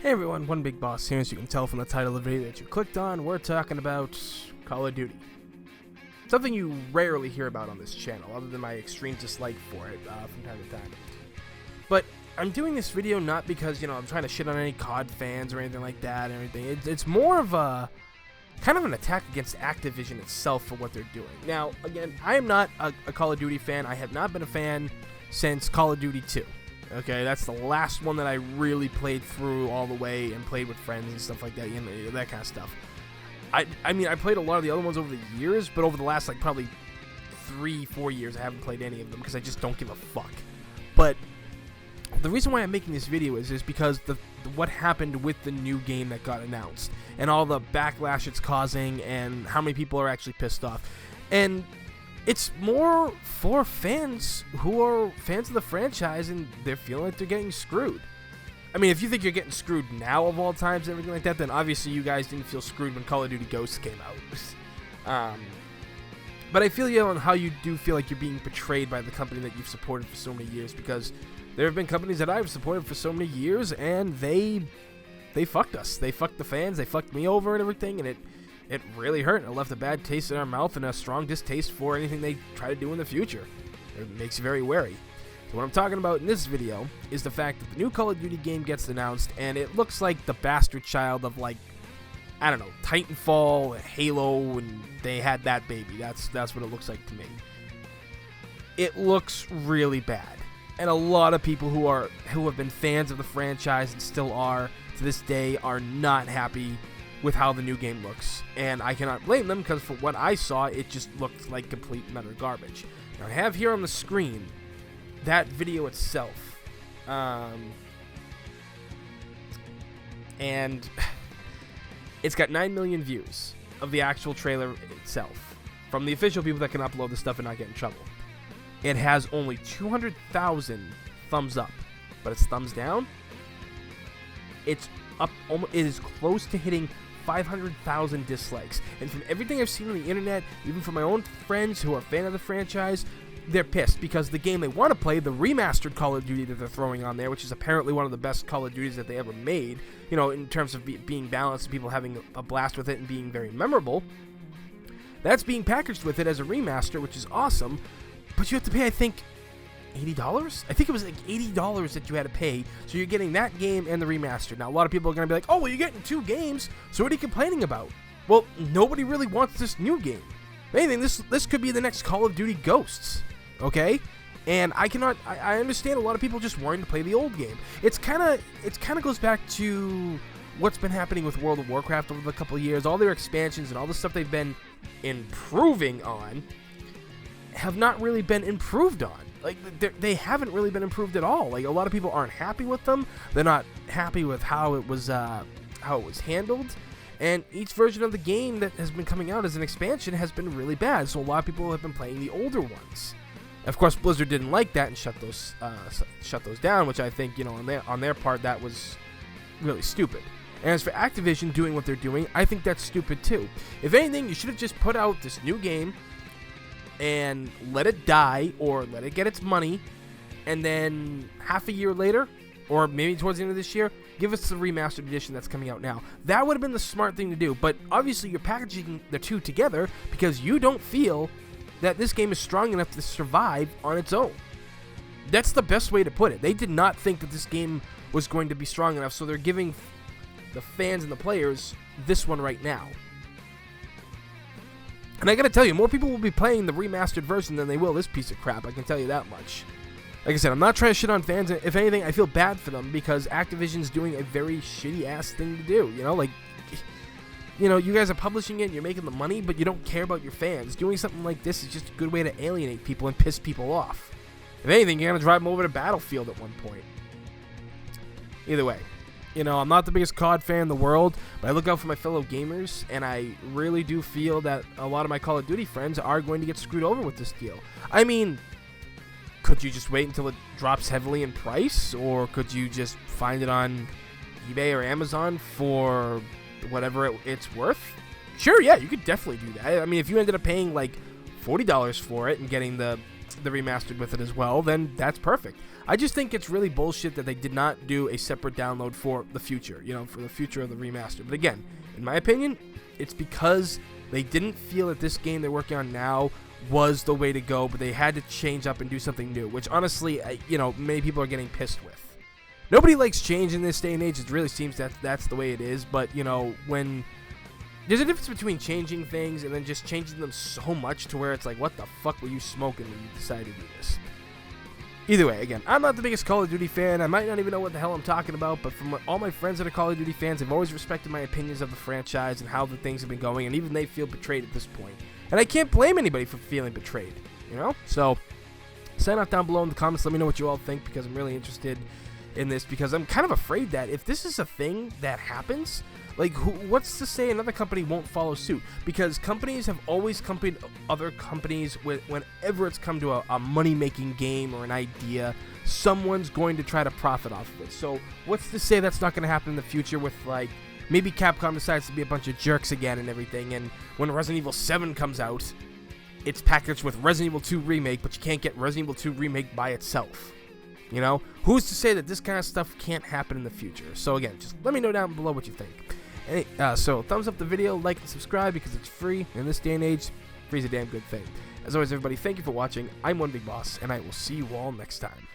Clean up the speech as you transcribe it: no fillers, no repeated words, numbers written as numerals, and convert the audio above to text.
Hey everyone, One Big Boss here. As you can tell from the title of the video that you clicked on, we're talking about Call of Duty. Something you rarely hear about on this channel, other than my extreme dislike for it from time to time. But I'm doing this video not because, I'm trying to shit on any COD fans or anything like that or anything. It's more of a kind of an attack against Activision itself for what they're doing. Now, again, I am not a Call of Duty fan. I have not been a fan since Call of Duty 2. Okay, that's the last one that I really played through all the way and played with friends and stuff like that, that kind of stuff. I mean, I played a lot of the other ones over the years, but over the last, probably 3-4 years, I haven't played any of them because I just don't give a fuck. But the reason why I'm making this video is because what happened with the new game that got announced and all the backlash it's causing and how many people are actually pissed off. And it's more for fans who are fans of the franchise and they're feeling like they're getting screwed. I mean, if you think you're getting screwed now of all times and everything like that, then obviously you guys didn't feel screwed when Call of Duty Ghosts came out. But I feel on how you do feel like you're being betrayed by the company that you've supported for so many years, because there have been companies that I've supported for so many years and they fucked us. They fucked the fans, they fucked me over and everything, and it really hurt. It left a bad taste in our mouth and a strong distaste for anything they try to do in the future. It makes you very wary. So what I'm talking about in this video is the fact that the new Call of Duty game gets announced, and it looks like the bastard child of, I don't know, Titanfall, Halo, and they had that baby. That's what it looks like to me. It looks really bad. And a lot of people who have been fans of the franchise and still are to this day are not happy with how the new game looks, and I cannot blame them, because for what I saw, it just looked like complete and utter garbage. Now, I have here on the screen that video itself, and it's got 9 million views of the actual trailer itself from the official people that can upload the stuff and not get in trouble. It has only 200,000 thumbs up, but it's thumbs down. It's up, it is close to hitting 500,000 dislikes. And from everything I've seen on the internet, even from my own friends who are a fan of the franchise, they're pissed because the game they want to play, the remastered Call of Duty that they're throwing on there, which is apparently one of the best Call of Duties that they ever made, in terms of being balanced and people having a blast with it and being very memorable, that's being packaged with it as a remaster, which is awesome, but you have to pay, I think, $80? I think it was like $80 that you had to pay, so you're getting that game and the remaster. Now, a lot of people are going to be like, oh, well, you're getting 2 games, so what are you complaining about? Well, nobody really wants this new game. If anything, this could be the next Call of Duty Ghosts, okay? And I understand a lot of people just wanting to play the old game. It kind of goes back to what's been happening with World of Warcraft over the couple of years. All their expansions and all the stuff they've been improving on have not really been improved on. They haven't really been improved at all. A lot of people aren't happy with them. They're not happy with how it was handled. And each version of the game that has been coming out as an expansion has been really bad. So a lot of people have been playing the older ones. Of course, Blizzard didn't like that and shut those down, which I think, on their part, that was really stupid. And as for Activision doing what they're doing, I think that's stupid too. If anything, you should have just put out this new game and let it die, or let it get its money, and then half a year later, or maybe towards the end of this year, give us the remastered edition that's coming out now. That would have been the smart thing to do, but obviously you're packaging the two together because you don't feel that this game is strong enough to survive on its own. That's the best way to put it. They did not think that this game was going to be strong enough, so they're giving the fans and the players this one right now. And I gotta tell you, more people will be playing the remastered version than they will this piece of crap, I can tell you that much. Like I said, I'm not trying to shit on fans. If anything, I feel bad for them because Activision's doing a very shitty-ass thing to do, you guys are publishing it and you're making the money, but you don't care about your fans. Doing something like this is just a good way to alienate people and piss people off. If anything, you're gonna drive them over to Battlefield at one point. Either way. I'm not the biggest COD fan in the world, but I look out for my fellow gamers, and I really do feel that a lot of my Call of Duty friends are going to get screwed over with this deal. I mean, could you just wait until it drops heavily in price, or could you just find it on eBay or Amazon for whatever it's worth? Sure, yeah, you could definitely do that. I mean, if you ended up paying $40 for it and getting the the remastered with it as well, then that's perfect. I just think it's really bullshit that they did not do a separate download for the future, for the future of the remaster. But again, in my opinion, it's because they didn't feel that this game they're working on now was the way to go, but they had to change up and do something new, which honestly, many people are getting pissed with. Nobody likes change in this day and age. It really seems that that's the way it is, but, when there's a difference between changing things and then just changing them so much to where it's like, what the fuck were you smoking when you decided to do this? Either way, again, I'm not the biggest Call of Duty fan. I might not even know what the hell I'm talking about, but from all my friends that are Call of Duty fans, they've always respected my opinions of the franchise and how the things have been going, and even they feel betrayed at this point. And I can't blame anybody for feeling betrayed, So, sign off down below in the comments. Let me know what you all think, because I'm really interested in this, because I'm kind of afraid that if this is a thing that happens, like, what's to say another company won't follow suit? Because companies have always accompanied other companies whenever it's come to a money-making game or an idea, someone's going to try to profit off of it. So what's to say that's not going to happen in the future with, like, maybe Capcom decides to be a bunch of jerks again and everything, and when Resident Evil 7 comes out, it's packaged with Resident Evil 2 Remake, but you can't get Resident Evil 2 Remake by itself. Who's to say that this kind of stuff can't happen in the future? So again, just let me know down below what you think. So thumbs up the video, like and subscribe, because it's free. In this day and age, free is a damn good thing. As always, everybody, thank you for watching. I'm One Big Boss, and I will see you all next time.